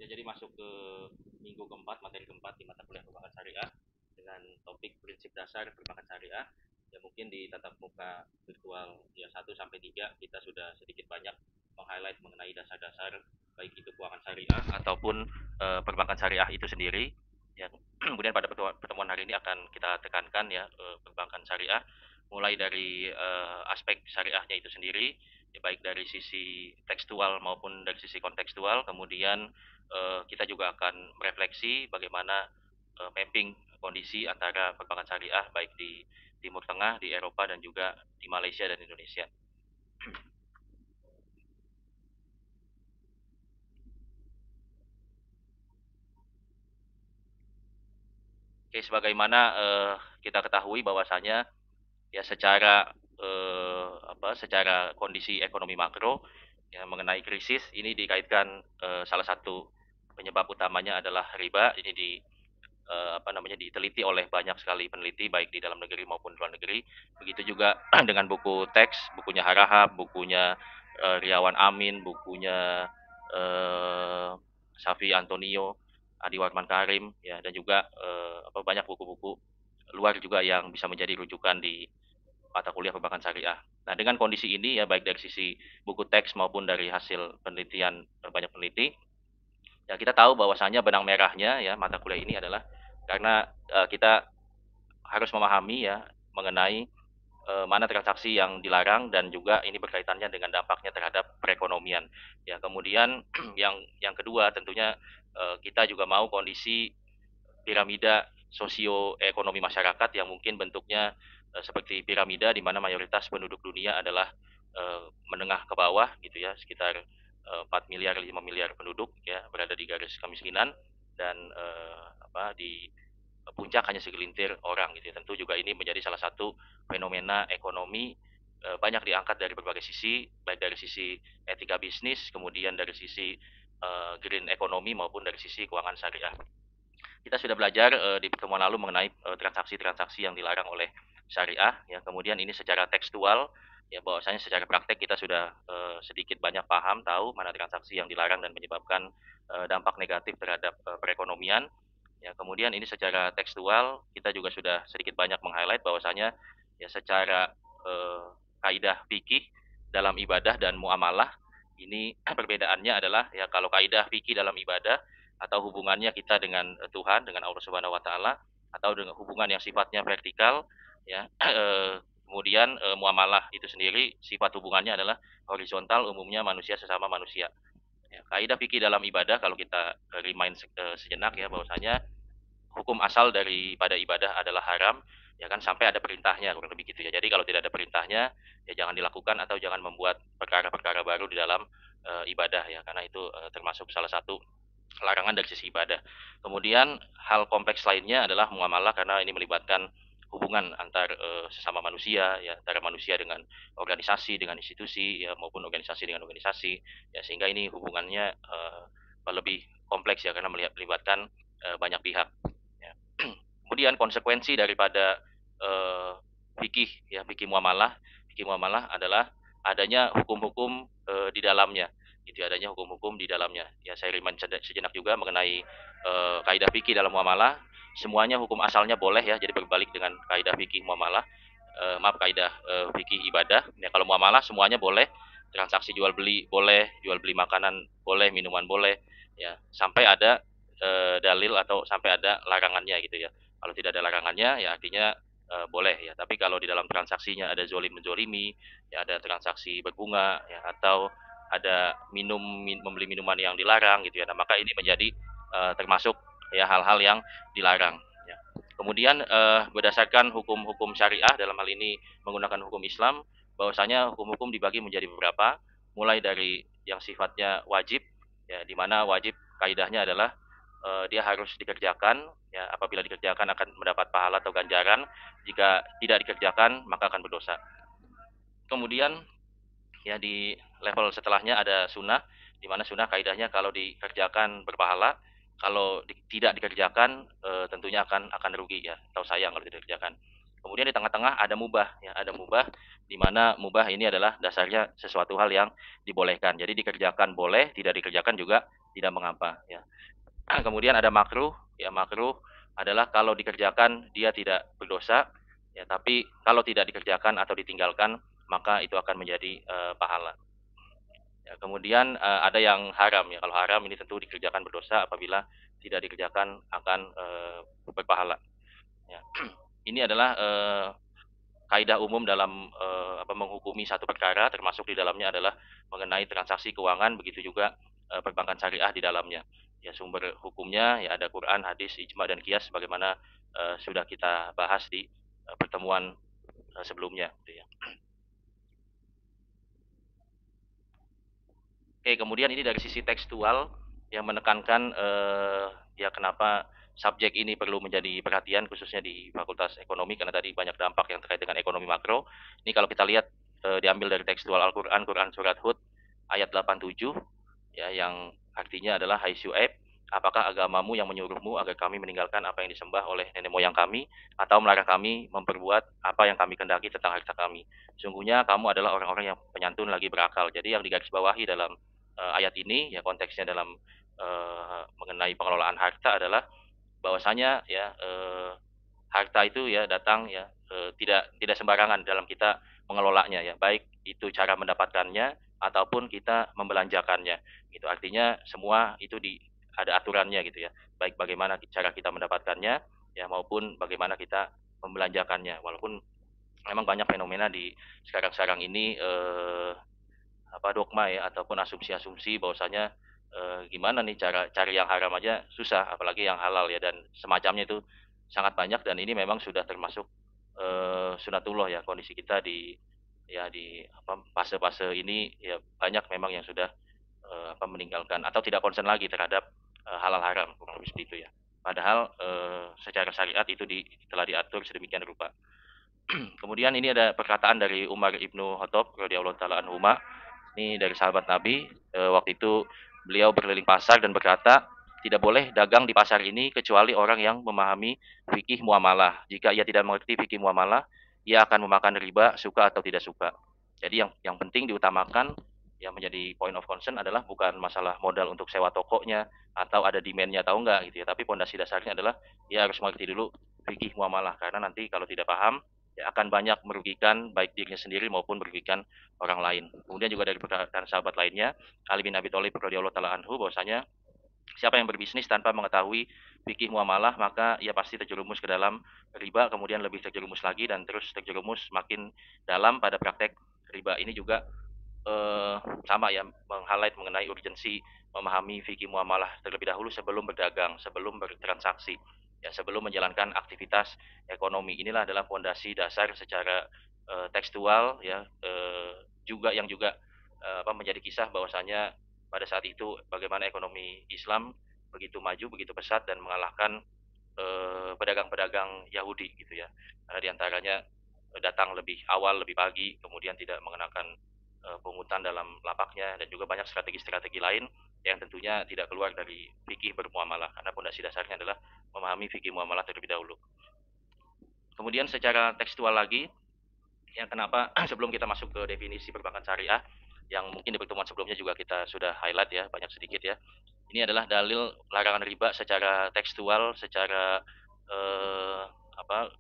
Jadi masuk ke minggu keempat, materi keempat di mata kuliah perbankan syariah dengan topik prinsip dasar perbankan syariah. Ya mungkin di tatap muka virtual ya 1 sampai 3 kita sudah sedikit banyak meng-highlight mengenai dasar-dasar baik itu keuangan syariah ataupun perbankan syariah itu sendiri. Ya, kemudian pada pertemuan hari ini akan kita tekankan ya perbankan syariah mulai dari aspek syariahnya itu sendiri, ya, baik dari sisi tekstual maupun dari sisi kontekstual. Kemudian kita juga akan merefleksi bagaimana mapping kondisi antara perbankan syariah baik di Timur Tengah, di Eropa, dan juga di Malaysia dan Indonesia. Oke, sebagaimana kita ketahui bahwasanya ya secara kondisi ekonomi makro ya mengenai krisis ini dikaitkan salah satu penyebab utamanya adalah riba. Ini diteliti oleh banyak sekali peneliti baik di dalam negeri maupun luar negeri. Begitu juga dengan buku teks, bukunya Harahap, bukunya Riawan Amin, bukunya eh, Safi Antonio, Adi Warman Karim, ya, dan juga banyak buku-buku luar juga yang bisa menjadi rujukan di mata kuliah perbankan syariah. Nah, dengan kondisi ini ya baik dari sisi buku teks maupun dari hasil penelitian banyak peneliti, ya kita tahu bahwasanya benang merahnya ya mata kuliah ini adalah karena kita harus memahami ya mengenai mana transaksi yang dilarang dan juga ini berkaitannya dengan dampaknya terhadap perekonomian. Ya, kemudian yang kedua tentunya kita juga mau kondisi piramida sosioekonomi masyarakat yang mungkin bentuknya seperti piramida di mana mayoritas penduduk dunia adalah menengah ke bawah gitu ya, sekitar 4 miliar 5 miliar penduduk ya berada di garis kemiskinan dan di puncak hanya segelintir orang gitu ya. Tentu juga ini menjadi salah satu fenomena ekonomi banyak diangkat dari berbagai sisi, baik dari sisi etika bisnis, kemudian dari sisi green ekonomi maupun dari sisi keuangan syariah. Kita sudah belajar di pertemuan lalu mengenai transaksi-transaksi yang dilarang oleh syariah ya. Kemudian ini secara tekstual ya bahwasanya secara praktek kita sudah sedikit banyak paham tahu mana transaksi yang dilarang dan menyebabkan dampak negatif terhadap perekonomian. Ya, kemudian ini secara tekstual kita juga sudah sedikit banyak meng-highlight bahwasanya ya secara eh, kaidah fikih dalam ibadah dan muamalah ini perbedaannya adalah ya kalau kaidah fikih dalam ibadah atau hubungannya kita dengan Tuhan, dengan Allah Subhanahu wa taala atau dengan hubungan yang sifatnya vertikal ya. Kemudian muamalah itu sendiri sifat hubungannya adalah horizontal, umumnya manusia sesama manusia. Ya, kaidah fikih dalam ibadah kalau kita remind sejenak ya bahwasanya hukum asal daripada ibadah adalah haram ya kan sampai ada perintahnya kurang lebih gitu ya. Jadi kalau tidak ada perintahnya ya jangan dilakukan atau jangan membuat perkara-perkara baru di dalam ibadah ya karena itu termasuk salah satu larangan dari sisi ibadah. Kemudian hal kompleks lainnya adalah muamalah karena ini melibatkan hubungan antar sesama manusia ya antara manusia dengan organisasi dengan institusi ya maupun organisasi dengan organisasi ya sehingga ini hubungannya lebih kompleks ya karena melibatkan banyak pihak ya. Kemudian konsekuensi daripada eh, fikih muamalah adalah adanya hukum-hukum di dalamnya gitu ya, adanya hukum-hukum di dalamnya ya. Saya remind sejenak juga mengenai kaidah fikih dalam muamalah, semuanya hukum asalnya boleh ya, jadi berbalik dengan kaidah fikih muamalah, kaidah fikih ibadah ya. Kalau muamalah semuanya boleh, transaksi jual beli boleh, jual beli makanan boleh, minuman boleh ya, sampai ada dalil atau sampai ada larangannya gitu ya. Kalau tidak ada larangannya ya artinya boleh ya. Tapi kalau di dalam transaksinya ada zolim menzolimi, ya ada transaksi berbunga ya atau ada membeli minuman yang dilarang gitu ya. Nah, maka ini menjadi termasuk ya hal-hal yang dilarang ya. Kemudian berdasarkan hukum-hukum syariah dalam hal ini menggunakan hukum Islam, bahwasanya hukum-hukum dibagi menjadi beberapa, mulai dari yang sifatnya wajib ya, di mana wajib kaidahnya adalah dia harus dikerjakan ya, apabila dikerjakan akan mendapat pahala atau ganjaran, jika tidak dikerjakan maka akan berdosa. Kemudian ya di level setelahnya ada sunnah, di mana sunnah kaidahnya kalau dikerjakan berpahala, kalau tidak dikerjakan tentunya akan rugi ya atau sayang kalau tidak dikerjakan. Kemudian di tengah-tengah ada mubah ya, ada mubah di mana mubah ini adalah dasarnya sesuatu hal yang dibolehkan. Jadi dikerjakan boleh, tidak dikerjakan juga tidak mengapa ya. Kemudian ada makruh, ya makruh adalah kalau dikerjakan dia tidak berdosa, ya tapi kalau tidak dikerjakan atau ditinggalkan maka itu akan menjadi pahala. Ya, kemudian ada yang haram ya. Kalau haram ini tentu dikerjakan berdosa, apabila tidak dikerjakan akan berpahala. Ya. Ini adalah kaidah umum dalam menghukumi satu perkara, termasuk di dalamnya adalah mengenai transaksi keuangan, begitu juga perbankan syariah di dalamnya. Ya, sumber hukumnya ya ada Quran, hadis, ijma dan qiyas sebagaimana sudah kita bahas di pertemuan sebelumnya gitu ya. Oke, kemudian ini dari sisi tekstual yang menekankan ya kenapa subjek ini perlu menjadi perhatian khususnya di Fakultas Ekonomi, karena tadi banyak dampak yang terkait dengan ekonomi makro. Ini kalau kita lihat diambil dari tekstual Al-Qur'an, Quran surat Hud ayat 87 ya, yang artinya adalah hai Syuaib, apakah agamamu yang menyuruhmu agar kami meninggalkan apa yang disembah oleh nenek moyang kami, atau melarang kami memperbuat apa yang kami kendaki tentang harta kami? Sungguhnya kamu adalah orang-orang yang penyantun lagi berakal. Jadi yang digarisbawahi dalam ayat ini ya, konteksnya dalam mengenai pengelolaan harta adalah bahwasanya ya harta itu ya datang ya tidak tidak sembarangan dalam kita mengelolanya ya, baik itu cara mendapatkannya ataupun kita membelanjakannya gitu. Artinya semua itu ada aturannya gitu ya, baik bagaimana cara kita mendapatkannya ya maupun bagaimana kita membelanjakannya. Walaupun memang banyak fenomena di sekarang-sekarang ini dogma ya ataupun asumsi-asumsi bahwasanya gimana nih cara cari yang haram aja susah, apalagi yang halal ya, dan semacamnya itu sangat banyak. Dan ini memang sudah termasuk sunatullah ya, kondisi kita di ya di fase-fase ini ya, banyak memang yang sudah meninggalkan atau tidak konsen lagi terhadap halal haram, kurang lebih seperti itu ya. Padahal secara syariat itu telah diatur sedemikian rupa. Kemudian ini ada perkataan dari Umar ibnu Khattab radhiyallahu taala anhuma. Ini dari sahabat Nabi. Waktu itu beliau berkeliling pasar dan berkata, tidak boleh dagang di pasar ini kecuali orang yang memahami fikih muamalah. Jika ia tidak mengerti fikih muamalah, ia akan memakan riba, suka atau tidak suka. Jadi yang penting diutamakan yang menjadi point of concern adalah bukan masalah modal untuk sewa tokonya atau ada demand-nya atau enggak gitu ya, tapi pondasi dasarnya adalah ia harus mengerti dulu fikih muamalah, karena nanti kalau tidak paham ya akan banyak merugikan baik dirinya sendiri maupun merugikan orang lain. Kemudian juga dari perkataan sahabat lainnya, Ali bin Abi Thalib radhiyallahu taala anhu, bahwasanya siapa yang berbisnis tanpa mengetahui fikih muamalah maka ia pasti terjerumus ke dalam riba, kemudian lebih terjerumus lagi dan terus terjerumus makin dalam pada praktek riba. Ini juga sama ya, meng-highlight mengenai urgensi memahami fikih muamalah terlebih dahulu sebelum berdagang, sebelum bertransaksi, ya sebelum menjalankan aktivitas ekonomi. Inilah adalah fondasi dasar secara tekstual ya, juga yang juga menjadi kisah bahwasanya pada saat itu bagaimana ekonomi Islam begitu maju, begitu pesat dan mengalahkan pedagang-pedagang Yahudi gitu ya. Karena diantaranya datang lebih awal, lebih pagi, kemudian tidak mengenakan pungutan dalam lapaknya, dan juga banyak strategi-strategi lain yang tentunya tidak keluar dari fikih bermuamalah, karena fondasi dasarnya adalah memahami fikih muamalah terlebih dahulu. Kemudian secara tekstual lagi, yang kenapa sebelum kita masuk ke definisi perbankan syariah, yang mungkin di pertemuan sebelumnya juga kita sudah highlight ya, banyak sedikit ya. Ini adalah dalil larangan riba secara tekstual, secara eh, apa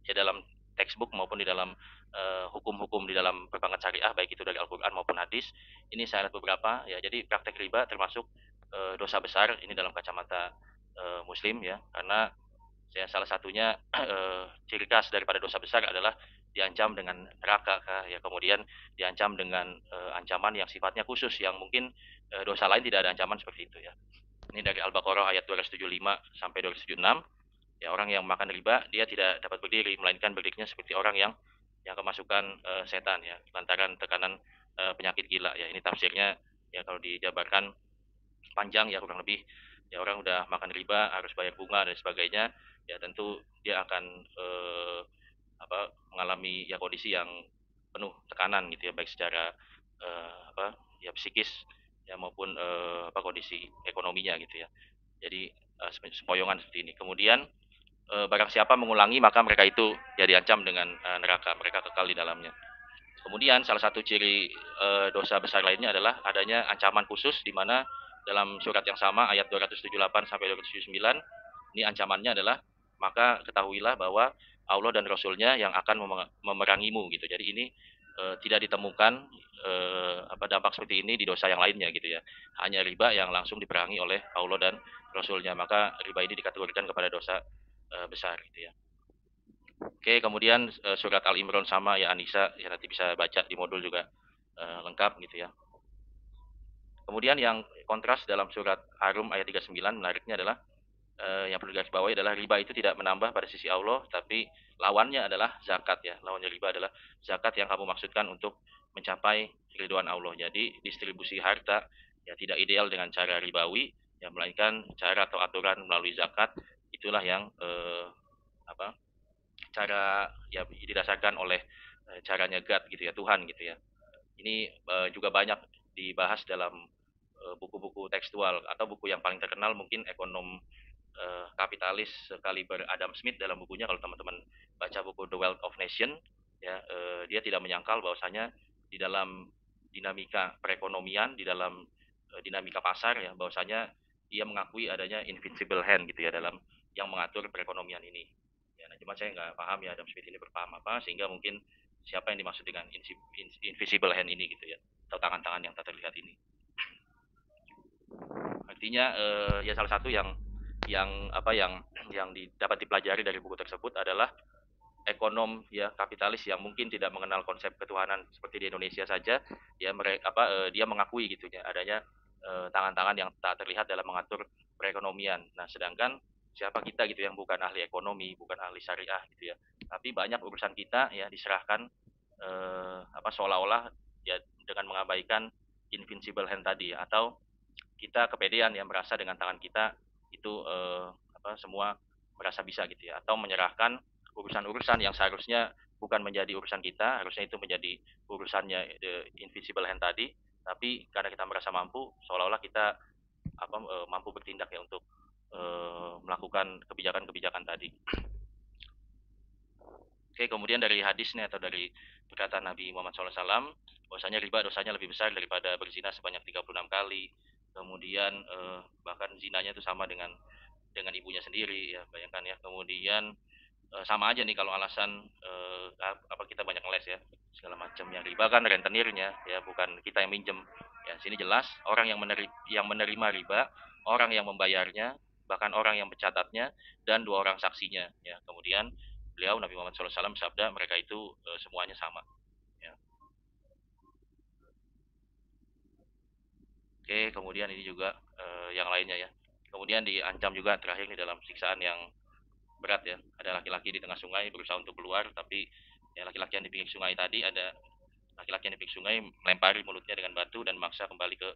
ya, dalam textbook maupun di dalam hukum-hukum di dalam perbankan syariah, baik itu dari Al-Quran maupun hadis. Ini saya lihat beberapa ya. Jadi praktek riba termasuk dosa besar ini dalam kacamata Muslim ya, karena salah satunya ciri khas daripada dosa besar adalah diancam dengan neraka ya, kemudian diancam dengan ancaman yang sifatnya khusus, yang mungkin dosa lain tidak ada ancaman seperti itu ya. Ini dari Al-Baqarah ayat 275 sampai 276. Ya, orang yang makan riba dia tidak dapat berdiri, melainkan berdirinya seperti orang yang kemasukan setan ya, lantaran tekanan penyakit gila ya. Ini tafsirnya ya, kalau dijabarkan panjang ya, kurang lebih ya, orang udah makan riba harus bayar bunga dan sebagainya ya, tentu dia akan mengalami ya kondisi yang penuh tekanan gitu ya, baik secara ya psikis ya maupun kondisi ekonominya gitu ya. Jadi sempoyongan seperti ini. Kemudian barang siapa mengulangi maka mereka itu ya diancam dengan neraka, mereka kekal di dalamnya. Kemudian salah satu ciri dosa besar lainnya adalah adanya ancaman khusus di mana dalam surat yang sama ayat 278 sampai 279 ini ancamannya adalah maka ketahuilah bahwa Allah dan Rasulnya yang akan memerangimu gitu. Jadi ini tidak ditemukan dampak seperti ini di dosa yang lainnya gitu ya. Hanya riba yang langsung diperangi oleh Allah dan Rasulnya. Maka riba ini dikategorikan kepada dosa besar gitu ya. Oke, kemudian surat Al-Imran sama ya Anissa, ya nanti bisa baca di modul juga lengkap gitu ya. Kemudian yang kontras dalam surat Ar-Rum ayat 39 menariknya adalah yang perlu garis bawahi adalah riba itu tidak menambah pada sisi Allah, tapi lawannya adalah zakat ya. Lawannya riba adalah zakat yang kamu maksudkan untuk mencapai keridhaan Allah. Jadi distribusi harta ya tidak ideal dengan cara ribawi, ya melainkan cara atau aturan melalui zakat itulah yang apa cara ya didasarkan oleh caranya God gitu ya, Tuhan gitu ya. Ini juga banyak dibahas dalam buku-buku tekstual atau buku yang paling terkenal mungkin ekonom kapitalis sekaliber Adam Smith dalam bukunya, kalau teman-teman baca buku The Wealth of Nation ya, dia tidak menyangkal bahwasanya di dalam dinamika perekonomian, di dalam dinamika pasar ya, bahwasanya dia mengakui adanya invincible hand gitu ya dalam yang mengatur perekonomian ini. Ya, nah, cuma saya nggak paham ya Adam Smith ini berpaham apa, sehingga mungkin siapa yang dimaksud dengan invisible hand ini gitu ya, atau tangan-tangan yang tak terlihat ini. Artinya ya salah satu yang dapat dipelajari dari buku tersebut adalah ekonom ya kapitalis yang mungkin tidak mengenal konsep ketuhanan seperti di Indonesia saja, dia mengakui gitu ya adanya tangan-tangan yang tak terlihat dalam mengatur perekonomian. Nah, sedangkan siapa kita gitu yang bukan ahli ekonomi, bukan ahli syariah gitu ya. Tapi banyak urusan kita ya diserahkan seolah-olah ya dengan mengabaikan invincible hand tadi ya, atau kita kepedean yang merasa dengan tangan kita itu semua merasa bisa gitu ya, atau menyerahkan urusan-urusan yang seharusnya bukan menjadi urusan kita, harusnya itu menjadi urusannya the invisible hand tadi, tapi karena kita merasa mampu seolah-olah kita mampu bertindak ya untuk melakukan kebijakan-kebijakan tadi. Oke, kemudian dari hadisnya atau dari perkataan Nabi Muhammad SAW, bahwasanya riba dosanya lebih besar daripada berzina sebanyak 36 kali. Kemudian bahkan zinanya itu sama dengan ibunya sendiri ya, bayangkan ya. Kemudian sama aja nih kalau alasan apa kita banyak ngeles ya segala macam. Yang riba kan rentenirnya ya, bukan kita yang minjem. Ya, sini jelas orang yang menerima riba, orang yang membayarnya, bahkan orang yang mencatatnya, dan dua orang saksinya ya. Kemudian beliau Nabi Muhammad SAW bersabda mereka itu semuanya sama ya. Oke, kemudian ini juga yang lainnya ya. Kemudian diancam juga terakhir nih dalam siksaan yang berat ya. Ada laki-laki di tengah sungai berusaha untuk keluar, tapi ya laki-laki yang di pinggir sungai tadi, ada laki-laki yang di pinggir sungai melempari mulutnya dengan batu dan memaksa kembali ke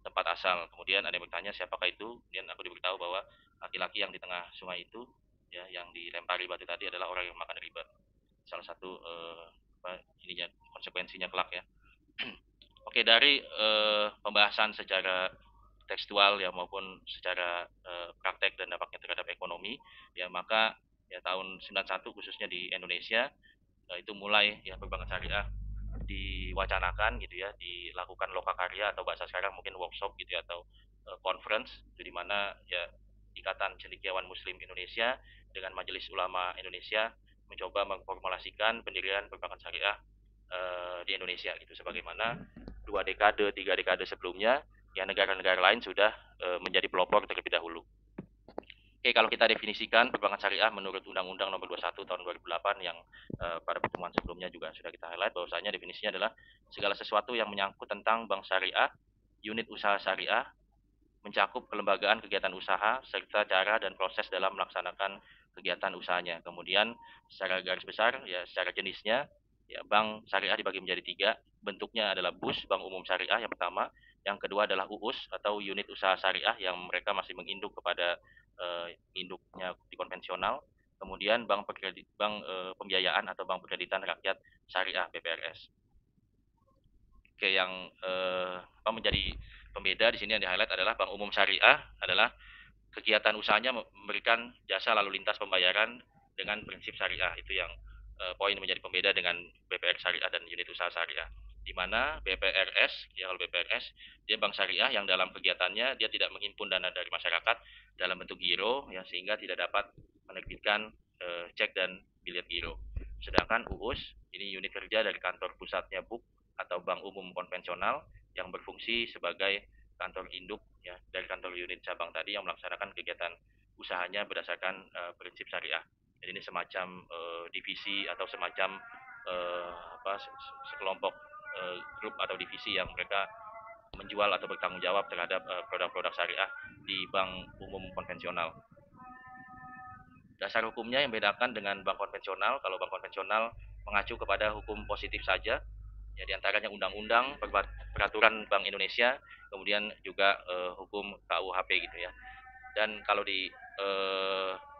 tempat asal. Kemudian ada yang bertanya siapakah itu? Kemudian aku diberitahu bahwa laki-laki yang di tengah sungai itu ya yang dilempari batu tadi adalah orang yang makan riba. Salah satu ininya konsekuensinya kelak ya. Oke, dari pembahasan secara tekstual ya maupun secara praktek dan dampaknya terhadap ekonomi ya, maka ya tahun 91 khususnya di Indonesia itu mulai ya perbankan syariah diwacanakan gitu ya, dilakukan lokakarya atau bahasa sekarang mungkin workshop gitu ya, atau conference itu di mana ya Ikatan Cendekiawan Muslim Indonesia dengan Majelis Ulama Indonesia mencoba mengformulasikan pendirian perbankan syariah di Indonesia gitu, sebagaimana 2 dekade 3 dekade sebelumnya yang negara-negara lain sudah menjadi pelopor terlebih dahulu. Oke, kalau kita definisikan perbankan syariah menurut Undang-Undang Nomor 21 Tahun 2008 yang pada pertemuan sebelumnya juga sudah kita highlight, bahwasanya definisinya adalah segala sesuatu yang menyangkut tentang bank syariah, unit usaha syariah, mencakup kelembagaan kegiatan usaha serta cara dan proses dalam melaksanakan kegiatan usahanya. Kemudian secara garis besar ya secara jenisnya ya bank syariah dibagi menjadi 3. Bentuknya adalah BUS, bank umum syariah yang pertama. Yang kedua adalah UUS atau unit usaha syariah yang mereka masih menginduk kepada induknya di konvensional. Kemudian bank pembiayaan atau bank perkreditan rakyat syariah BPRS. Oke, yang menjadi pembeda di sini yang di highlight adalah bank umum syariah adalah kegiatan usahanya memberikan jasa lalu lintas pembayaran dengan prinsip syariah. Itu yang poin menjadi pembeda dengan BPR syariah dan unit usaha syariah. Di mana BPRS, ya kalau BPRS, dia bank syariah yang dalam kegiatannya dia tidak menghimpun dana dari masyarakat dalam bentuk giro, ya sehingga tidak dapat menerbitkan cek dan bilet giro. Sedangkan UUS ini unit kerja dari kantor pusatnya BUK atau bank umum konvensional yang berfungsi sebagai kantor induk ya dari kantor unit cabang tadi yang melaksanakan kegiatan usahanya berdasarkan prinsip syariah. Jadi ini semacam divisi atau semacam apa sekelompok grup atau divisi yang mereka menjual atau bertanggung jawab terhadap produk-produk syariah di bank umum konvensional. Dasar hukumnya yang bedakan dengan bank konvensional, kalau bank konvensional mengacu kepada hukum positif saja, ya diantaranya undang-undang, peraturan Bank Indonesia, kemudian juga hukum KUHP gitu ya. Dan kalau di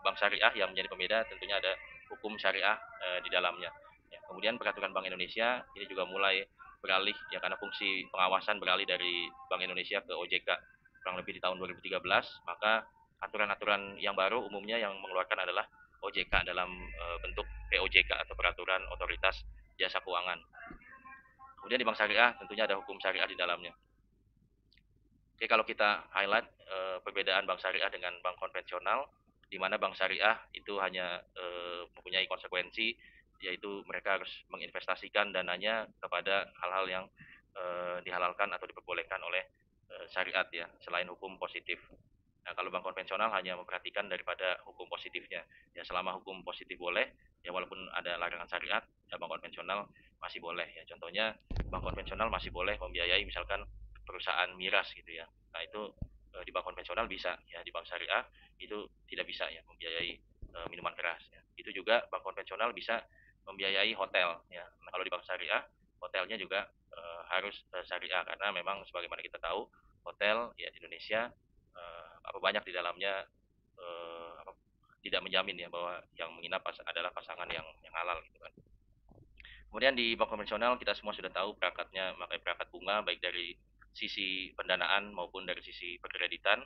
bank syariah yang menjadi pembeda tentunya ada hukum syariah di dalamnya. Ya, kemudian peraturan Bank Indonesia ini juga mulai beralih ya karena fungsi pengawasan beralih dari Bank Indonesia ke OJK kurang lebih di tahun 2013, maka aturan-aturan yang baru umumnya yang mengeluarkan adalah OJK dalam bentuk POJK atau peraturan otoritas jasa keuangan. Kemudian di bank syariah tentunya ada hukum syariah di dalamnya. Oke, kalau kita highlight perbedaan bank syariah dengan bank konvensional, di mana bank syariah itu hanya mempunyai konsekuensi, yaitu mereka harus menginvestasikan dananya kepada hal-hal yang dihalalkan atau diperbolehkan oleh syariat ya, selain hukum positif. Nah, kalau bank konvensional hanya memperhatikan daripada hukum positifnya. Ya, selama hukum positif boleh, ya walaupun ada larangan syariat, ya bank konvensional masih boleh. Ya, contohnya bank konvensional masih boleh membiayai misalkan perusahaan miras gitu ya. Nah, itu di bank konvensional bisa, ya di bank syariah itu tidak bisa ya membiayai minuman keras. Ya. Itu juga bank konvensional bisa membiayai hotel. Ya. Nah, kalau di bank syariah, hotelnya juga harus syariah karena memang sebagaimana kita tahu hotel ya di Indonesia apa banyak di dalamnya apa, tidak menjamin ya bahwa yang menginap adalah pasangan yang halal gitu kan. Kemudian di bank konvensional kita semua sudah tahu perangkatnya pakai perangkat bunga baik dari sisi pendanaan maupun dari sisi perkreditan.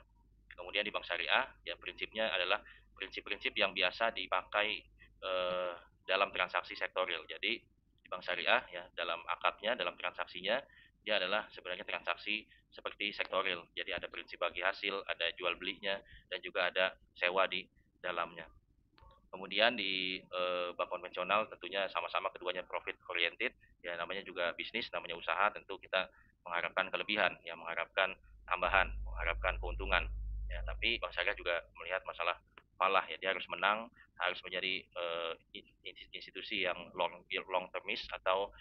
Kemudian di bank syariah ya prinsipnya adalah prinsip-prinsip yang biasa dipakai eh, dalam transaksi sektorial. Jadi di bank syariah ya dalam akadnya, dalam transaksinya dia adalah sebenarnya transaksi seperti sektorial. Jadi ada prinsip bagi hasil, ada jual belinya dan juga ada sewa di dalamnya. Kemudian di bank konvensional tentunya sama-sama keduanya profit oriented, ya namanya juga bisnis, namanya usaha, tentu kita mengharapkan kelebihan, ya mengharapkan tambahan, mengharapkan keuntungan. Ya, tapi bank syariah juga melihat masalah falah ya, dia harus menang, harus menjadi institusi yang long termis atau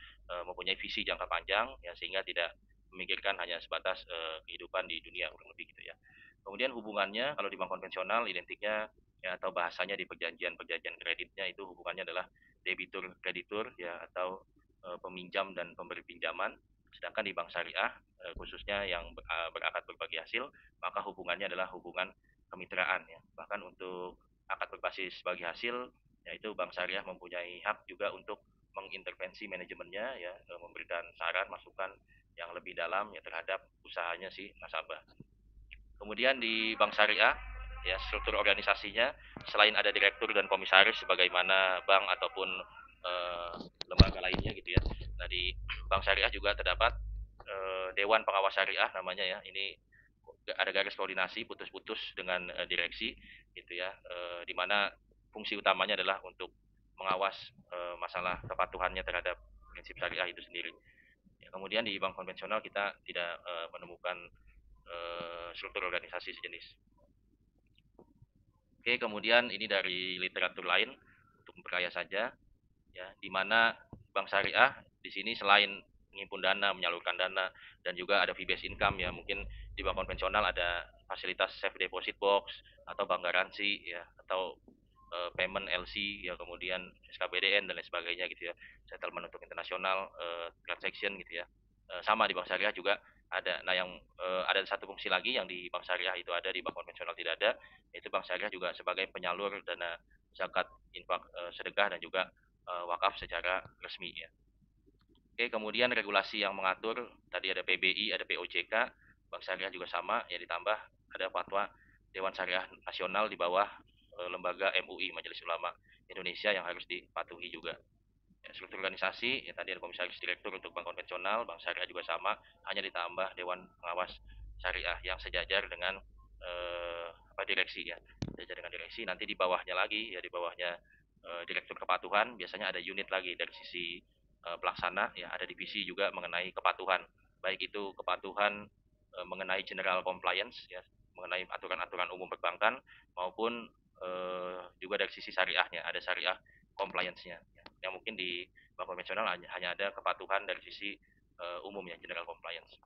mempunyai visi jangka panjang ya sehingga tidak memikirkan hanya sebatas kehidupan di dunia kurang lebih gitu ya. Kemudian hubungannya kalau di bank konvensional identiknya ya atau bahasanya di perjanjian kreditnya itu hubungannya adalah debitur kreditur ya atau peminjam dan pemberi pinjaman. Sedangkan di bank syariah khususnya yang berakad berbagi hasil maka hubungannya adalah hubungan kemitraan ya. Bahkan untuk akad berbasis bagi hasil yaitu bank syariah mempunyai hak juga untuk mengintervensi manajemennya ya memberikan saran masukan yang lebih dalam ya terhadap usahanya si nasabah. Kemudian di bank syariah, ya struktur organisasinya selain ada direktur dan komisaris sebagaimana bank ataupun eh, lembaga lainnya gitu ya. Nah di bank syariah juga terdapat dewan pengawas syariah namanya ya. Ini ada garis koordinasi putus-putus dengan direksi gitu ya. Di mana fungsi utamanya adalah untuk mengawas masalah kepatuhannya terhadap prinsip syariah itu sendiri. Ya, kemudian di bank konvensional kita tidak menemukan struktur organisasi sejenis. Oke, kemudian ini dari literatur lain untuk memperkaya saja, ya, di mana bank syariah di sini selain mengimpun dana, menyalurkan dana, dan juga ada fee based income ya, mungkin di bank konvensional ada fasilitas safe deposit box atau bank garansi ya, atau payment LC ya, kemudian SKBDN dan lain sebagainya gitu ya, settlement untuk internasional transaction gitu ya. Sama di bank syariah juga ada. Nah, yang ada satu fungsi lagi yang di bank syariah itu ada di bank konvensional tidak ada, yaitu bank syariah juga sebagai penyalur dana zakat, infak, sedekah dan juga wakaf secara resmi ya. Oke, kemudian regulasi yang mengatur tadi ada PBI, ada POJK, bank syariah juga sama ya ditambah ada fatwa Dewan Syariah Nasional di bawah lembaga MUI, Majelis Ulama Indonesia, yang harus dipatuhi juga. Ya, struktur organisasi, ya tadi ada komisaris direktur untuk bank konvensional, bank syariah juga sama, hanya ditambah dewan pengawas syariah yang sejajar dengan direksi ya, sejajar dengan direksi. Nanti di bawahnya lagi ya, di bawahnya direktur kepatuhan, biasanya ada unit lagi dari sisi pelaksana ya, ada divisi juga mengenai kepatuhan, baik itu kepatuhan mengenai general compliance ya, mengenai aturan-aturan umum perbankan, maupun juga dari sisi syariahnya, ada syariah compliance-nya ya. Yang mungkin di bank konvensional hanya ada kepatuhan dari sisi umum ya, general compliance.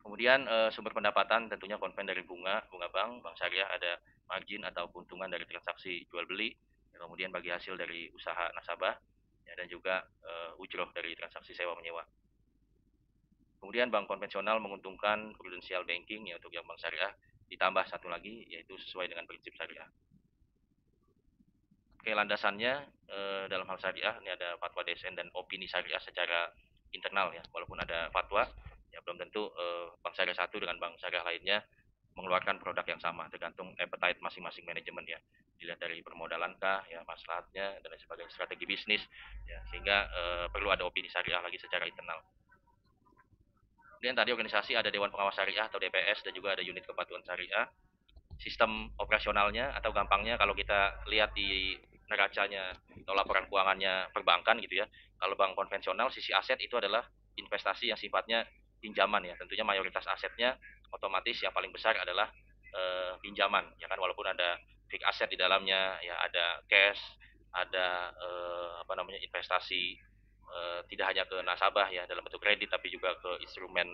Kemudian sumber pendapatan tentunya konven dari bunga bank, bank syariah ada margin atau keuntungan dari transaksi jual beli, ya, kemudian bagi hasil dari usaha nasabah ya, dan juga ujroh dari transaksi sewa menyewa. Kemudian bank konvensional menguntungkan prudential banking ya untuk yang bank syariah, ditambah satu lagi yaitu sesuai dengan prinsip syariah. Oke, landasannya dalam hal syariah ini ada fatwa DSN dan opini syariah secara internal ya. Walaupun ada fatwa, ya belum tentu bank syariah satu dengan bank syariah lainnya mengeluarkan produk yang sama, tergantung appetite masing-masing manajemen ya. Dilihat dari permodalan kah, ya maslahatnya dan lain sebagainya, strategi bisnis ya, sehingga perlu ada opini syariah lagi secara internal. Kemudian tadi organisasi ada Dewan Pengawas Syariah atau DPS, dan juga ada unit kepatuhan syariah. Sistem operasionalnya atau gampangnya kalau kita lihat di neracanya atau laporan keuangannya perbankan gitu ya. Kalau bank konvensional sisi aset itu adalah investasi yang sifatnya pinjaman ya. Tentunya mayoritas asetnya otomatis yang paling besar adalah pinjaman ya kan, walaupun ada fixed aset di dalamnya ya, ada cash, ada investasi tidak hanya ke nasabah ya dalam bentuk kredit, tapi juga ke instrumen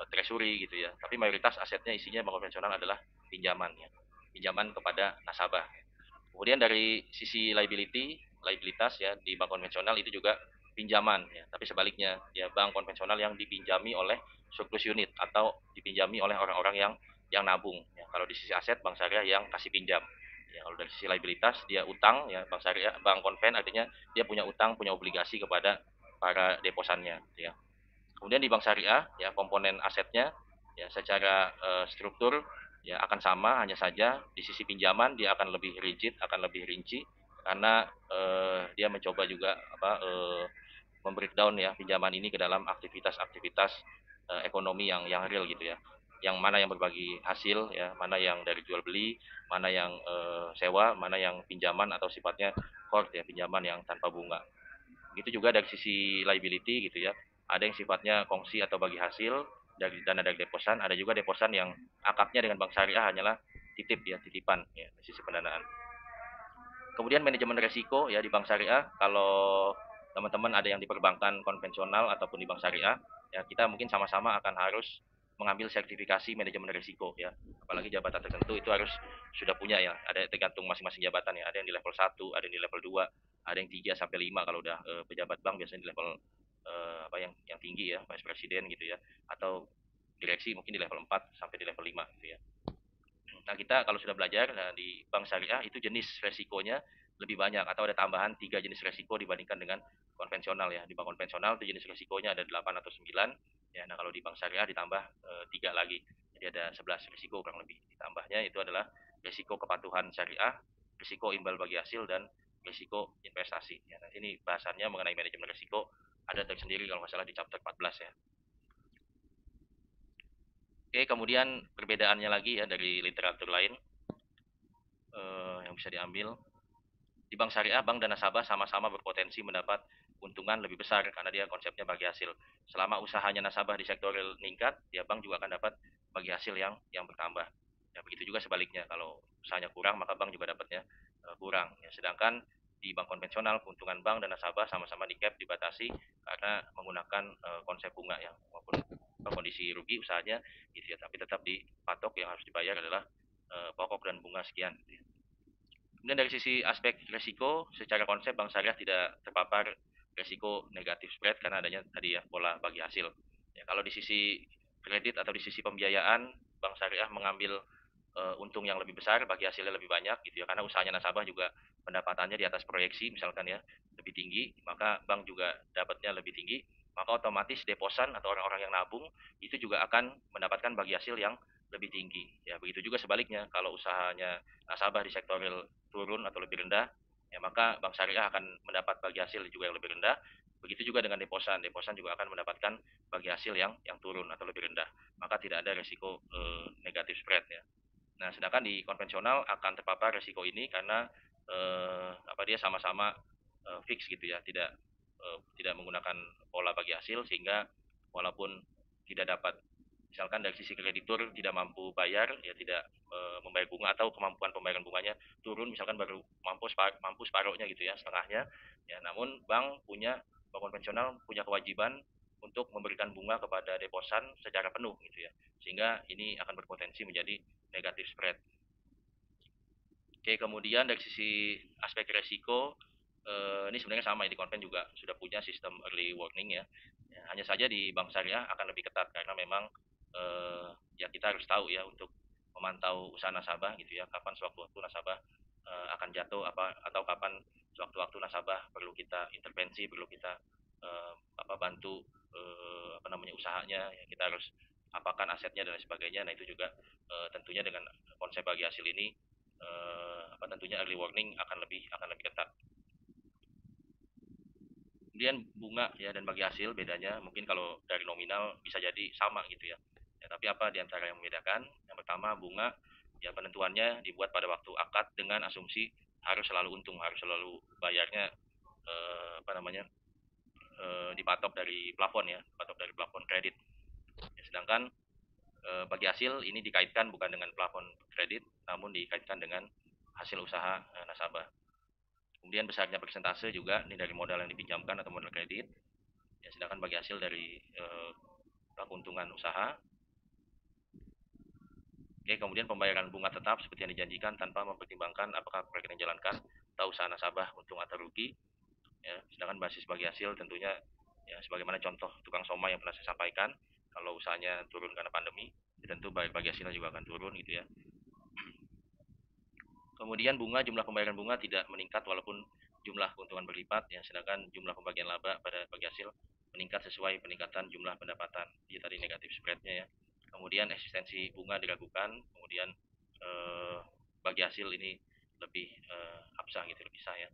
treasury gitu ya. Tapi mayoritas asetnya isinya bank konvensional adalah pinjaman ya. Pinjaman kepada nasabah. Kemudian dari sisi liabilitas ya, di bank konvensional itu juga pinjaman ya. Tapi sebaliknya ya, bank konvensional yang dipinjami oleh surplus unit atau dipinjami oleh orang-orang yang nabung ya. Kalau di sisi aset, bank syariah yang kasih pinjam. Ya, kalau dari sisi liabilitas dia utang ya, bank syariah, bank konven artinya dia punya utang, punya obligasi kepada para deposannya ya. Kemudian di bank syariah ya, komponen asetnya ya secara struktur ya akan sama, hanya saja di sisi pinjaman dia akan lebih rigid, akan lebih rinci, karena dia mencoba juga membreakdown ya pinjaman ini ke dalam aktivitas-aktivitas ekonomi yang real gitu ya. Yang mana yang berbagi hasil ya, mana yang dari jual beli, mana yang sewa, mana yang pinjaman atau sifatnya core ya, pinjaman yang tanpa bunga. Begitu juga dari sisi liability gitu ya. Ada yang sifatnya kongsi atau bagi hasil dari dana dari deposan, ada juga deposan yang akadnya dengan bank syariah hanyalah titip ya, titipan ya, sisi pendanaan. Kemudian manajemen resiko ya di bank syariah, kalau teman-teman ada yang di perbankan konvensional ataupun di bank syariah, ya kita mungkin sama-sama akan harus mengambil sertifikasi manajemen risiko ya. Apalagi jabatan tertentu itu harus sudah punya ya. Ada tergantung masing-masing jabatan ya. Ada yang di level 1, ada yang di level 2, ada yang 3 sampai 5 kalau udah pejabat bank biasanya di level yang tinggi ya, vice presiden gitu ya. Atau direksi mungkin di level 4 sampai di level 5 gitu ya. Nah, kita kalau sudah belajar di bank syariah itu jenis resikonya lebih banyak, atau ada tambahan 3 jenis resiko dibandingkan dengan konvensional ya. Di bank konvensional itu jenis resikonya ada 8 atau 9 ya. Nah, kalau di bank syariah ditambah 3 lagi. Jadi ada 11 resiko kurang lebih. Ditambahnya itu adalah resiko kepatuhan syariah, resiko imbal bagi hasil, dan resiko investasi. Ya, nah, ini bahasannya mengenai manajemen resiko ada tersendiri kalau nggak salah di chapter 14 ya. Oke, kemudian perbedaannya lagi ya dari literatur lain yang bisa diambil. Di bank syariah, bank dan nasabah sama-sama berpotensi mendapat keuntungan lebih besar karena dia konsepnya bagi hasil. Selama usahanya nasabah di sektor real meningkat, ya bank juga akan dapat bagi hasil yang bertambah. Ya, begitu juga sebaliknya, kalau usahanya kurang maka bank juga dapatnya kurang. Ya, sedangkan di bank konvensional keuntungan bank dan nasabah sama-sama di cap, dibatasi karena menggunakan konsep bunga ya, maupun kondisi rugi usahanya gitu ya, tapi tetap dipatok yang harus dibayar adalah pokok dan bunga sekian gitu ya. Kemudian dari sisi aspek risiko, secara konsep bank syariah tidak terpapar risiko negatif spread karena adanya tadi ya pola bagi hasil. Ya, kalau di sisi kredit atau di sisi pembiayaan, bank syariah mengambil untung yang lebih besar, bagi hasilnya lebih banyak gitu ya, karena usahanya nasabah juga pendapatannya di atas proyeksi misalkan ya lebih tinggi, maka bank juga dapatnya lebih tinggi. maka otomatis deposan atau orang-orang yang nabung itu juga akan mendapatkan bagi hasil yang lebih tinggi. Ya, begitu juga sebaliknya, kalau usahanya nasabah di sektor real turun atau lebih rendah, ya maka bank syariah akan mendapat bagi hasil juga yang lebih rendah. Begitu juga dengan deposan, deposan juga akan mendapatkan bagi hasil yang turun atau lebih rendah. Maka tidak ada resiko negatif spread ya. Nah, sedangkan di konvensional akan terpapar resiko ini karena dia sama-sama fix gitu ya, tidak menggunakan pola bagi hasil, sehingga walaupun tidak dapat, misalkan dari sisi kreditur tidak mampu bayar, ya tidak membayar bunga, atau kemampuan pembayaran bunganya turun, misalkan baru mampu separuhnya gitu ya, setengahnya ya, namun bank konvensional punya kewajiban untuk memberikan bunga kepada deposan secara penuh gitu ya, sehingga ini akan berpotensi menjadi negatif spread. Oke, kemudian dari sisi aspek resiko, ini sebenarnya sama, di konven juga sudah punya sistem early warning ya. Ya, hanya saja di bank syariah akan lebih ketat karena memang ya kita harus tahu ya untuk memantau usaha nasabah gitu ya, kapan sewaktu-waktu nasabah akan jatuh atau kapan sewaktu-waktu nasabah perlu kita intervensi, perlu kita bantu usahanya, ya, kita harus apakan asetnya dan lain sebagainya. Nah, itu juga tentunya dengan konsep bagi hasil ini tentunya early warning akan lebih ketat. Kemudian bunga ya dan bagi hasil bedanya mungkin kalau dari nominal bisa jadi sama gitu ya. Ya, tapi apa di antara yang membedakan? Yang pertama, bunga ya penentuannya dibuat pada waktu akad dengan asumsi harus selalu untung, harus selalu bayarnya eh, apa namanya dipatok dari plafon ya, dipatok dari plafon kredit. Ya, sedangkan bagi hasil ini dikaitkan bukan dengan plafon kredit, namun dikaitkan dengan hasil usaha nasabah. Kemudian besarnya persentase juga ini dari modal yang dipinjamkan atau modal kredit. Ya, sedangkan bagi hasil dari keuntungan usaha. Oke, kemudian pembayaran bunga tetap seperti yang dijanjikan tanpa mempertimbangkan apakah proyek yang dijalankan atau usaha nasabah untung atau rugi. Ya, sedangkan basis bagi hasil tentunya ya sebagaimana contoh tukang somai yang pernah saya sampaikan, kalau usahanya turun karena pandemi, ya tentu bagi hasilnya juga akan turun gitu ya. Kemudian jumlah pembayaran bunga tidak meningkat walaupun jumlah keuntungan berlipat ya, sedangkan jumlah pembagian laba pada bagi hasil meningkat sesuai peningkatan jumlah pendapatan. Jadi tadi negatif spreadnya ya. Kemudian eksistensi bunga diragukan, kemudian bagi hasil ini lebih absah gitu, lebih sah ya.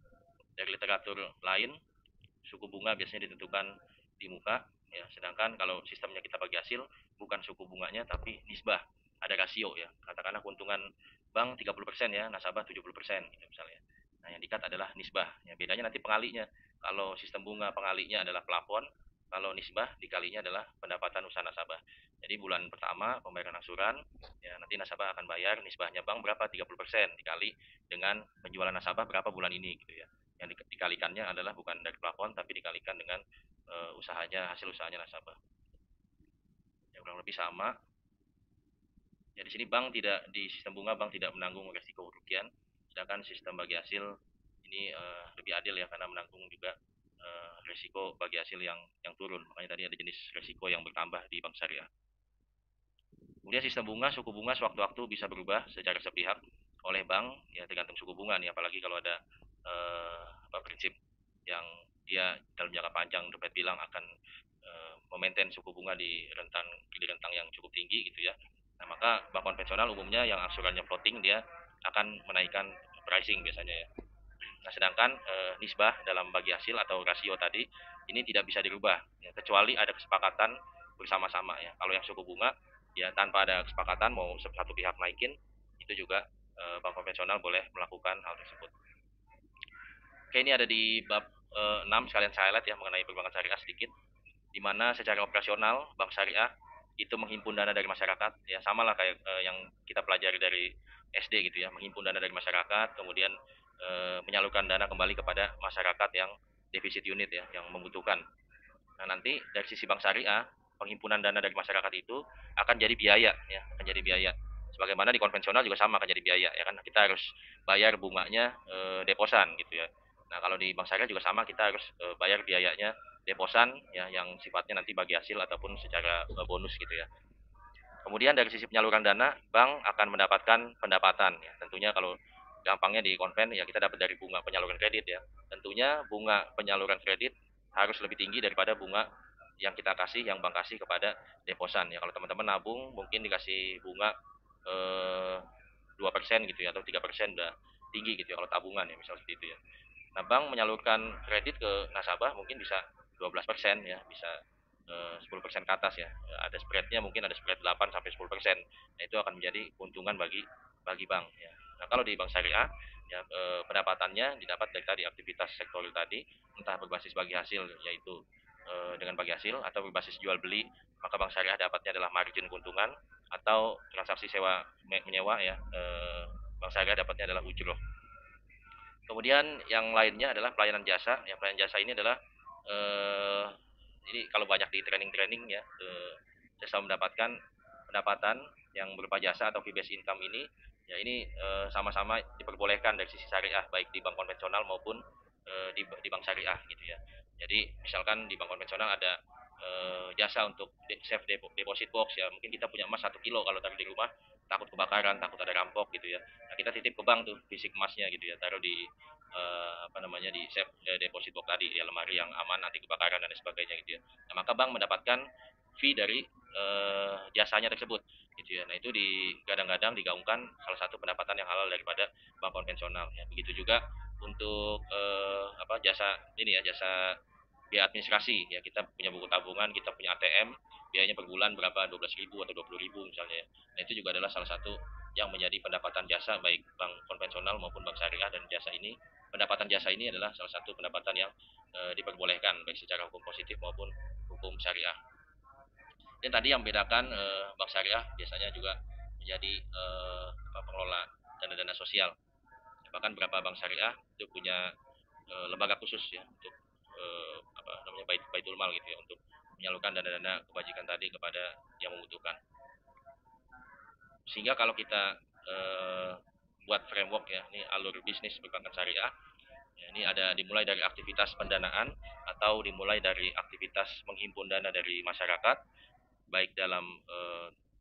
Dari literatur lain, suku bunga biasanya ditentukan di muka ya, sedangkan kalau sistemnya kita bagi hasil bukan suku bunganya tapi nisbah, ada rasio ya, katakanlah keuntungan bank 30% ya, nasabah 70% gitu misalnya. Nah, yang dikat adalah nisbah ya, bedanya nanti pengalinya. Kalau sistem bunga pengalinya adalah plafon, kalau nisbah dikalinya adalah pendapatan usaha nasabah. Jadi bulan pertama pembayaran angsuran ya, nanti nasabah akan bayar nisbahnya bank berapa, 30% dikali dengan penjualan nasabah berapa bulan ini gitu ya. Yang dikalikannya adalah bukan dari plafon tapi dikalikan dengan hasil usahanya nasabah. Ya, kurang lebih sama. Ya, di sini di sistem bunga bank tidak menanggung resiko kerugian, sedangkan sistem bagi hasil ini lebih adil ya, karena menanggung juga resiko bagi hasil yang turun. Makanya tadi ada jenis resiko yang bertambah di bank syariah. Kemudian sistem bunga, suku bunga sewaktu-waktu bisa berubah secara sepihak oleh bank ya, tergantung suku bunga nih, apalagi kalau ada prinsip yang dia dalam jangka panjang The Fed bilang akan memaintain suku bunga di rentang yang cukup tinggi gitu ya. Nah, maka bank konvensional umumnya yang angsurannya floating dia akan menaikkan pricing biasanya ya. Nah, sedangkan nisbah dalam bagi hasil atau rasio tadi ini tidak bisa dirubah ya, kecuali ada kesepakatan bersama-sama ya. Kalau yang suku bunga ya tanpa ada kesepakatan mau satu pihak naikin, itu juga bank konvensional boleh melakukan hal tersebut. Oke, ini ada di bab 6 sekalian saya highlight ya mengenai perbankan syariah sedikit, di mana secara operasional bank syariah itu menghimpun dana dari masyarakat ya, sama lah kayak yang kita pelajari dari SD gitu ya, menghimpun dana dari masyarakat, kemudian menyalurkan dana kembali kepada masyarakat yang defisit unit ya, yang membutuhkan. Nah, nanti dari sisi bank syariah, penghimpunan dana dari masyarakat itu akan jadi biaya ya, akan jadi biaya. Sebagaimana di konvensional juga sama akan jadi biaya ya kan, kita harus bayar bunganya deposan gitu ya. Nah, kalau di bank syariah juga sama, kita harus bayar biayanya deposan ya, yang sifatnya nanti bagi hasil ataupun secara bonus gitu ya. Kemudian dari sisi penyaluran dana, bank akan mendapatkan pendapatan ya. Tentunya kalau gampangnya di konven ya, kita dapat dari bunga penyaluran kredit ya. Tentunya bunga penyaluran kredit harus lebih tinggi daripada bunga yang kita kasih, yang bank kasih kepada deposan ya. Kalau teman-teman nabung mungkin dikasih bunga 2% gitu ya, atau 3% udah tinggi gitu ya kalau tabungan ya, misal seperti itu ya. Nah, bank menyalurkan kredit ke nasabah mungkin bisa 12% ya, bisa 10% ke atas ya. Ada spreadnya, mungkin ada spread 8 sampai 10%. Nah, itu akan menjadi keuntungan bagi bank ya. Nah, kalau di bank syariah ya, pendapatannya didapat dari tadi aktivitas sektor tadi, entah berbasis bagi hasil, yaitu dengan bagi hasil, atau berbasis jual beli, maka bank syariah dapatnya adalah margin keuntungan, atau transaksi sewa menyewa ya, bank syariah dapatnya adalah ujroh. Kemudian yang lainnya adalah pelayanan jasa. Yang pelayanan jasa ini adalah eh, ini kalau banyak di training-training ya, jasa mendapatkan pendapatan yang berupa jasa atau fee based income ini ya, ini sama-sama diperbolehkan dari sisi syariah, baik di bank konvensional maupun di bank syariah gitu ya. Jadi misalkan di bank konvensional ada jasa untuk safe deposit box ya, mungkin kita punya emas 1 kilo, kalau taruh di rumah takut kebakaran, takut ada rampok gitu ya. Nah, kita titip ke bank tuh fisik emasnya gitu ya, taruh di apa namanya, di safe deposit box tadi ya, lemari yang aman anti kebakaran dan sebagainya gitu ya. Nah, maka bank mendapatkan fee dari jasanya tersebut gitu ya. Nah, itu digadang-gadang digaungkan salah satu pendapatan yang halal daripada bank konvensional ya. Begitu juga untuk apa, jasa ini ya, jasa biaya administrasi ya, kita punya buku tabungan, kita punya ATM, biayanya per bulan berapa, 12.000 atau 20.000 misalnya ya. Nah, itu juga adalah salah satu yang menjadi pendapatan jasa baik bank konvensional maupun bank syariah. Dan jasa ini, pendapatan jasa ini adalah salah satu pendapatan yang diperbolehkan baik secara hukum positif maupun hukum syariah. Dan tadi yang membedakan bank syariah biasanya juga menjadi pengelola dana-dana sosial. Bahkan beberapa bank syariah itu punya lembaga khusus ya untuk apa namanya, baitul mal gitu ya, untuk menyalurkan dana-dana kebajikan tadi kepada yang membutuhkan. Sehingga kalau kita buat framework ya, ini alur bisnis perbankan syariah ya, ini ada dimulai dari aktivitas pendanaan atau dimulai dari aktivitas menghimpun dana dari masyarakat, baik dalam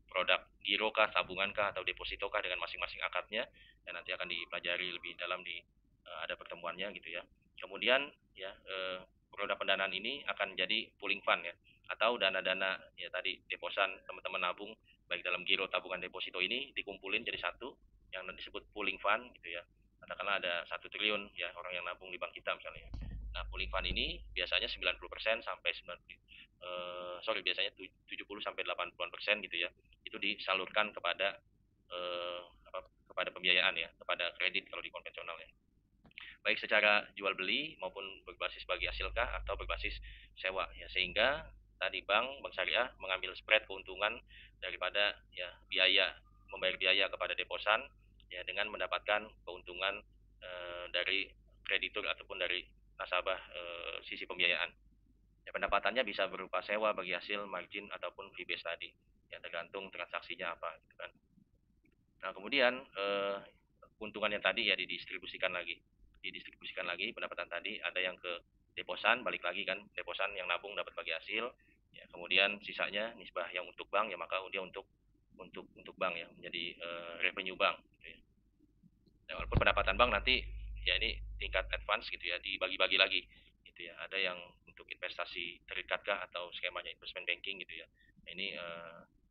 produk giro kah, tabungan kah, atau deposito kah, dengan masing-masing akadnya, dan nanti akan dipelajari lebih dalam di ada pertemuannya gitu ya. Kemudian ya, produk pendanaan ini akan jadi pooling fund ya, atau dana-dana ya tadi deposan teman-teman nabung baik dalam giro, tabungan, deposito ini dikumpulin jadi satu yang disebut pooling fund gitu ya. Katakanlah ada 1 triliun ya orang yang nabung di bank kita misalnya. Nah, pooling fund ini biasanya 90% sampai 90 biasanya 70 sampai 80% gitu ya. Itu disalurkan kepada apa, kepada pembiayaan ya, kepada kredit kalau di konvensional ya. Baik secara jual beli maupun berbasis bagi hasilkah atau berbasis sewa ya. Sehingga tadi bank syariah mengambil spread keuntungan daripada ya biaya, membayar biaya kepada deposan ya, dengan mendapatkan keuntungan dari kreditur ataupun dari nasabah sisi pembiayaan. Ya, pendapatannya bisa berupa sewa bagi hasil, margin, ataupun fee base tadi ya, tergantung transaksinya apa gitu kan. Nah, kemudian keuntungan yang tadi ya didistribusikan lagi pendapatan tadi, ada yang ke deposan, balik lagi kan, deposan yang nabung dapat bagi hasil ya. Kemudian sisanya nisbah yang untuk bank ya, maka dia untuk bank ya, menjadi revenue bank gitu ya. Nah, walaupun pendapatan bank nanti ya ini tingkat advance gitu ya, dibagi-bagi lagi gitu ya. Ada yang untuk investasi terikatkah atau skemanya investment banking gitu ya. Nah, ini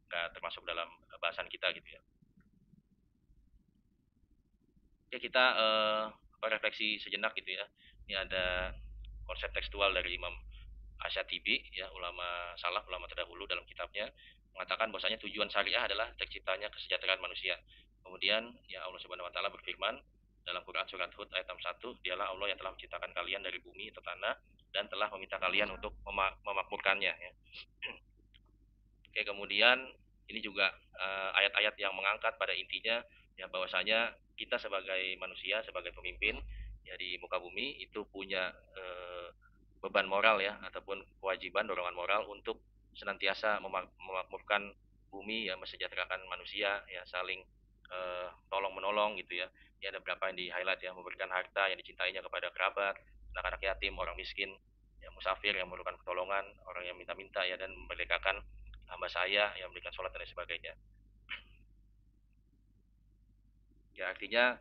nggak termasuk dalam bahasan kita gitu ya. Oke, kita refleksi sejenak gitu ya. Ini ada konsep tekstual dari Imam Asyatibi ya, ulama salaf, ulama terdahulu, dalam kitabnya mengatakan bahwasanya tujuan syariah adalah terciptanya kesejahteraan manusia. Kemudian ya, Allah Subhanahu wa taala berfirman dalam Quran surat Hud ayat 61, dialah Allah yang telah menciptakan kalian dari bumi atau tanah dan telah meminta kalian untuk memakmurkannya ya. Oke, kemudian ini juga ayat-ayat yang mengangkat pada intinya ya, bahwasanya kita sebagai manusia, sebagai pemimpin ya di muka bumi itu punya beban moral ya, ataupun kewajiban, dorongan moral untuk senantiasa memakmurkan bumi ya, mesejahterakan manusia ya, saling tolong menolong gitu ya. Ini ada berapa yang di highlight ya: memberikan harta yang dicintainya kepada kerabat, anak-anak yatim, orang miskin, ya, musafir yang memerlukan pertolongan, orang yang minta-minta ya, dan memerdekakan hamba saya yang memberikan sholat dan sebagainya. Ya, artinya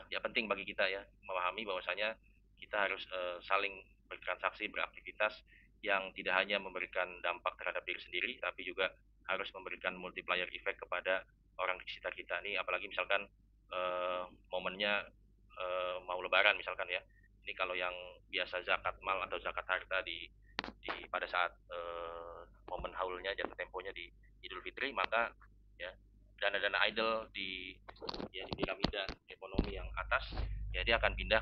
ya penting bagi kita ya memahami bahwasanya kita harus saling bertransaksi, beraktivitas yang tidak hanya memberikan dampak terhadap diri sendiri, tapi juga harus memberikan multiplier effect kepada orang di sekitar kita nih. Apalagi misalkan momennya mau Lebaran misalkan ya. Ini kalau yang biasa zakat mal atau zakat harta di pada saat momen haulnya jatuh temponya di Idul Fitri, maka ya dana-dana idle di piramida ekonomi yang atas ya dia akan pindah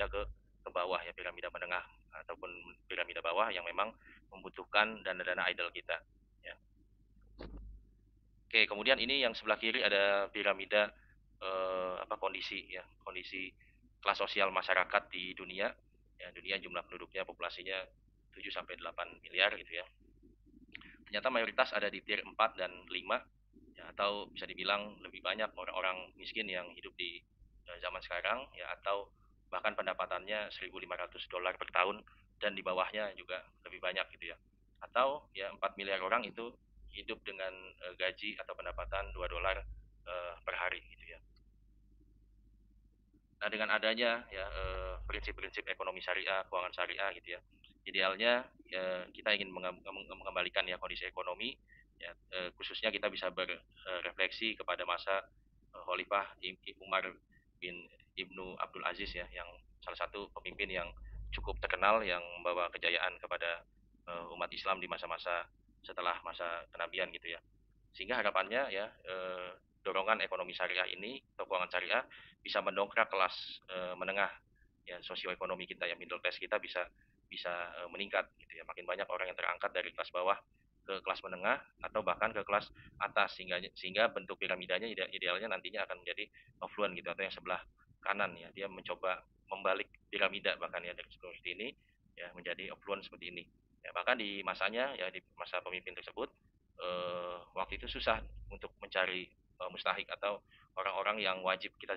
ke bawah ya, piramida menengah ataupun piramida bawah yang memang membutuhkan dana-dana idle kita ya. Oke, kemudian ini yang sebelah kiri ada piramida kondisi kelas sosial masyarakat di dunia. Ya, dunia jumlah penduduknya populasinya 7 sampai 8 miliar gitu ya. Ternyata mayoritas ada di tier 4 dan 5 ya, atau bisa dibilang lebih banyak orang-orang miskin yang hidup di zaman sekarang ya, atau bahkan pendapatannya $1.500 per tahun dan di bawahnya juga lebih banyak gitu ya. Atau ya 4 miliar orang itu hidup dengan gaji atau pendapatan $2 per hari gitu ya. Nah, dengan adanya ya prinsip-prinsip ekonomi syariah, keuangan syariah gitu ya, idealnya ya, kita ingin mengembalikan ya kondisi ekonomi ya, khususnya kita bisa berefleksi kepada masa Khalifah Umar bin Ibnu Abdul Aziz ya, yang salah satu pemimpin yang cukup terkenal yang membawa kejayaan kepada umat Islam di masa-masa setelah masa kenabian gitu ya. Sehingga harapannya ya dorongan ekonomi syariah ini atau keuangan syariah bisa mendongkrak kelas menengah ya, sosioekonomi kita ya, middle class kita bisa bisa meningkat gitu ya. Makin banyak orang yang terangkat dari kelas bawah ke kelas menengah atau bahkan ke kelas atas, sehingga bentuk piramidanya idealnya nantinya akan menjadi affluent gitu, atau yang sebelah kanan ya, dia mencoba membalik piramida bahkan ya, dari seperti ini ya menjadi affluent seperti ini ya. Bahkan di masanya ya, di masa pemimpin tersebut waktu itu susah untuk mencari mustahik atau orang-orang yang wajib kita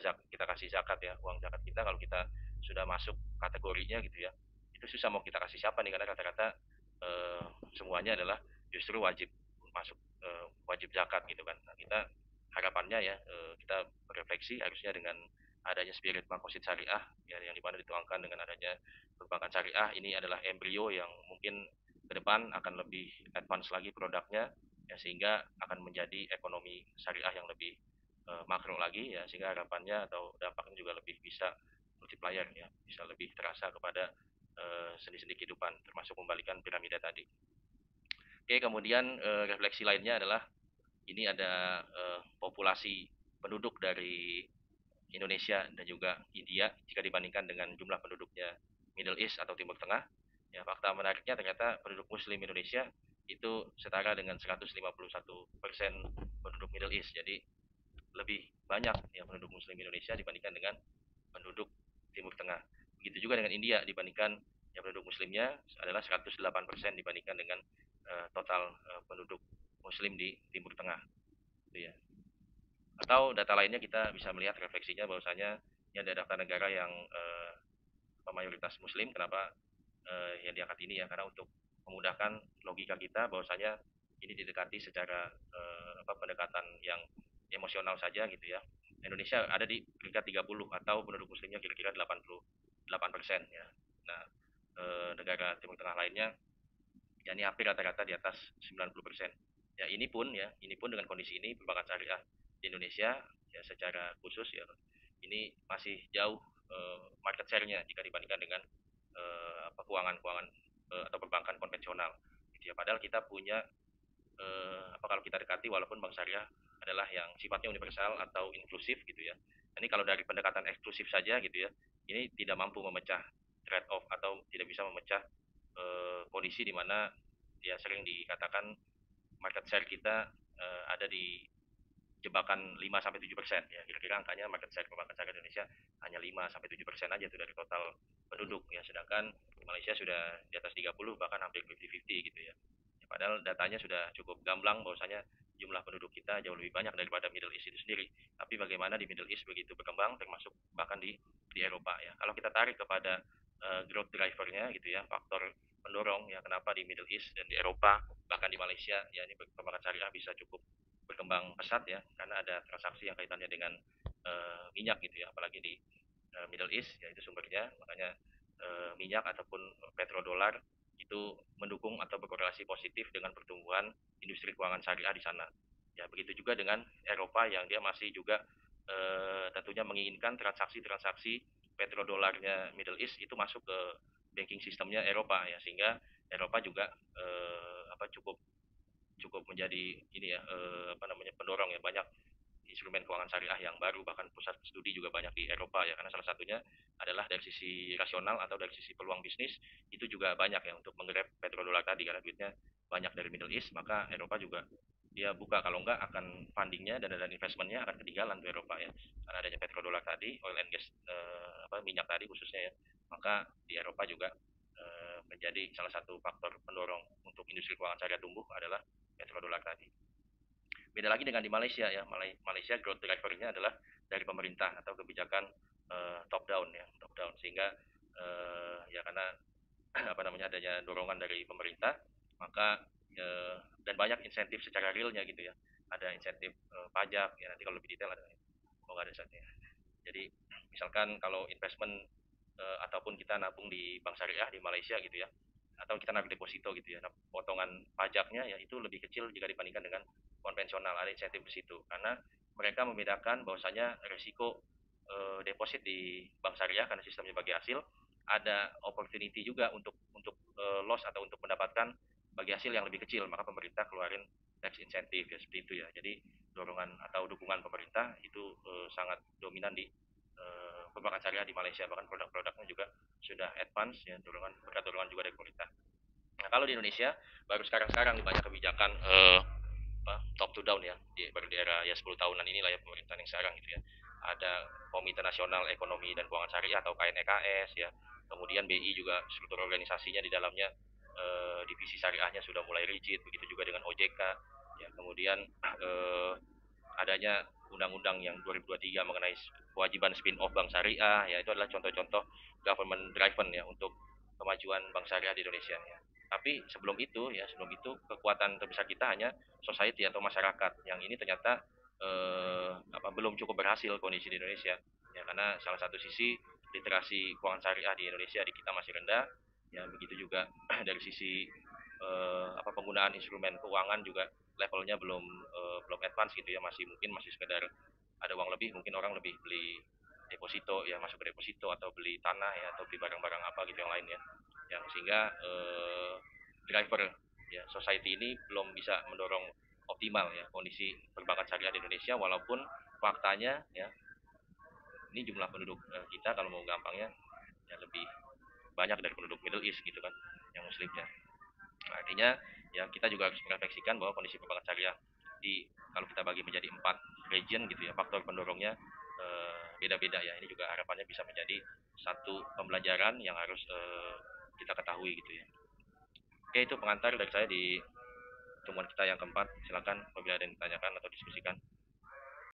kasih zakat ya, uang zakat kita kalau kita sudah masuk kategorinya gitu ya, itu susah mau kita kasih siapa nih, karena kata-kata eh, semuanya adalah justru wajib masuk wajib zakat gitu kan. Nah, kita harapannya ya kita berefleksi harusnya dengan adanya spirit makosid syariah ya, yang dimana dituangkan dengan adanya perbankan syariah, ini adalah embrio yang mungkin ke depan akan lebih advance lagi produknya ya, sehingga akan menjadi ekonomi syariah yang lebih makro lagi ya, sehingga harapannya atau dampaknya juga lebih bisa multiplier ya, bisa lebih terasa kepada sendi-sendi kehidupan, termasuk membalikan piramida tadi. Oke, kemudian refleksi lainnya adalah ini ada populasi penduduk dari Indonesia dan juga India jika dibandingkan dengan jumlah penduduknya Middle East atau Timur Tengah. Ya, fakta menariknya ternyata penduduk Muslim Indonesia itu setara dengan 151% penduduk Middle East. Jadi lebih banyak yang penduduk Muslim Indonesia dibandingkan dengan penduduk Timur Tengah. Begitu juga dengan India, dibandingkan yang penduduk Muslimnya adalah 108% dibandingkan dengan total penduduk Muslim di Timur Tengah. Gitu ya. Atau data lainnya kita bisa melihat refleksinya bahwasanya ini ada daftar negara yang mayoritas Muslim. Kenapa yang diangkat ini ya? Karena untuk memudahkan logika kita bahwasanya ini didekati secara pendekatan yang emosional saja gitu ya. Indonesia ada di peringkat 30 atau penduduk muslimnya kira-kira 88% ya. Nah, negara Timur Tengah lainnya ya ini hampir rata-rata di atas 90%. Ini pun dengan kondisi ini perbankan syariah di Indonesia ya secara khusus ya, ini masih jauh market share-nya jika dibandingkan dengan keuangan-keuangan atau perbankan konvensional gitu ya. Padahal kita punya kalau kita dekati, walaupun bank syariah adalah yang sifatnya universal atau inklusif gitu ya. Ini kalau dari pendekatan eksklusif saja gitu ya, ini tidak mampu memecah trade off atau tidak bisa memecah kondisi di mana ya sering dikatakan market share kita ada di jebakan 5 sampai 7% ya. Kira-kira angkanya market share perbankan syariah Indonesia hanya 5 sampai 7% aja itu dari total penduduk ya. Sedangkan Malaysia sudah di atas 30, bahkan hampir 50-50 gitu ya. Padahal datanya sudah cukup gamblang bahwasanya jumlah penduduk kita jauh lebih banyak daripada Middle East itu sendiri. Tapi bagaimana di Middle East begitu berkembang, termasuk bahkan di Eropa ya. Kalau kita tarik kepada growth drivernya gitu ya, faktor pendorong ya kenapa di Middle East dan di Eropa bahkan di Malaysia ya ini perkembangan syariah bisa cukup berkembang pesat ya, karena ada transaksi yang kaitannya dengan minyak gitu ya, apalagi di Middle East ya, itu sumbernya. Makanya minyak ataupun petrodolar itu mendukung atau berkorelasi positif dengan pertumbuhan industri keuangan syariah di sana. Ya, begitu juga dengan Eropa yang dia masih juga tentunya menginginkan transaksi-transaksi petrodolarnya Middle East itu masuk ke banking sistemnya Eropa ya, sehingga Eropa juga cukup cukup menjadi ini ya pendorong ya, banyak instrumen keuangan syariah yang baru, bahkan pusat studi juga banyak di Eropa ya, karena salah satunya adalah dari sisi rasional atau dari sisi peluang bisnis itu juga banyak ya untuk menggrab petrodolar tadi, karena duitnya banyak dari Middle East, maka Eropa juga dia buka, kalau enggak akan fundingnya dan investmentnya akan ketinggalan di Eropa ya, karena adanya petrodolar tadi, oil and gas minyak tadi khususnya ya, maka di Eropa juga menjadi salah satu faktor pendorong untuk industri keuangan syariah tumbuh adalah petrodolar tadi. Beda lagi dengan di Malaysia ya. Malaysia growth drivernya adalah dari pemerintah atau kebijakan top down ya, top down, sehingga ya karena adanya dorongan dari pemerintah, maka dan banyak insentif secara realnya gitu ya. Ada insentif pajak ya, nanti kalau lebih detail ada, oh nggak ada saatnya. Jadi misalkan kalau investment ataupun kita nabung di bank syariah di Malaysia gitu ya, atau kita narik deposito gitu ya, nah, potongan pajaknya ya itu lebih kecil jika dibandingkan dengan konvensional, ada insentif di situ, karena mereka membedakan bahwasanya resiko deposit di bank syariah karena sistemnya bagi hasil, ada opportunity juga untuk loss atau untuk mendapatkan bagi hasil yang lebih kecil, maka pemerintah keluarin tax insentif ya, seperti itu ya. Jadi dorongan atau dukungan pemerintah itu sangat dominan di perbankan syariah di Malaysia, bahkan produk-produknya juga sudah advance ya, berkat dorongan juga dari pemerintah. Nah, kalau di Indonesia baru sekarang-sekarang nih banyak kebijakan top to down ya, baru di era ya 10 tahunan inilah ya pemerintahan yang sekarang gitu ya. Ada Komite Nasional Ekonomi dan Keuangan Syariah atau KNEKS ya. Kemudian BI juga struktur organisasinya di dalamnya divisi syariahnya sudah mulai rigid, begitu juga dengan OJK ya. Kemudian adanya undang-undang yang 2023 mengenai kewajiban spin-off bank syariah ya, itu adalah contoh-contoh government driven ya untuk kemajuan bank syariah di Indonesia ya. Tapi sebelum itu kekuatan terbesar kita hanya society atau masyarakat, yang ini ternyata belum cukup berhasil kondisi di Indonesia ya, karena salah satu sisi literasi keuangan syariah di Indonesia di kita masih rendah ya, begitu juga dari sisi penggunaan instrumen keuangan juga levelnya belum advance gitu ya, masih sekedar ada uang lebih, mungkin orang lebih beli deposito ya, masuk ke deposito atau beli tanah ya, atau beli barang-barang apa gitu yang lain ya, yang sehingga driver ya society ini belum bisa mendorong optimal ya kondisi perbankan syariah di Indonesia, walaupun faktanya ya ini jumlah penduduk kita kalau mau gampangnya ya lebih banyak dari penduduk Middle East gitu kan, yang muslimnya. Nah, artinya ya kita juga harus merefleksikan bahwa kondisi perbankan syariah di, kalau kita bagi menjadi 4 region gitu ya, faktor pendorongnya beda-beda ya. Ini juga harapannya bisa menjadi satu pembelajaran yang harus kita ketahui gitu ya. Oke, itu pengantar dari saya di pertemuan kita yang keempat. Silakan apabila ada yang ditanyakan atau diskusikan.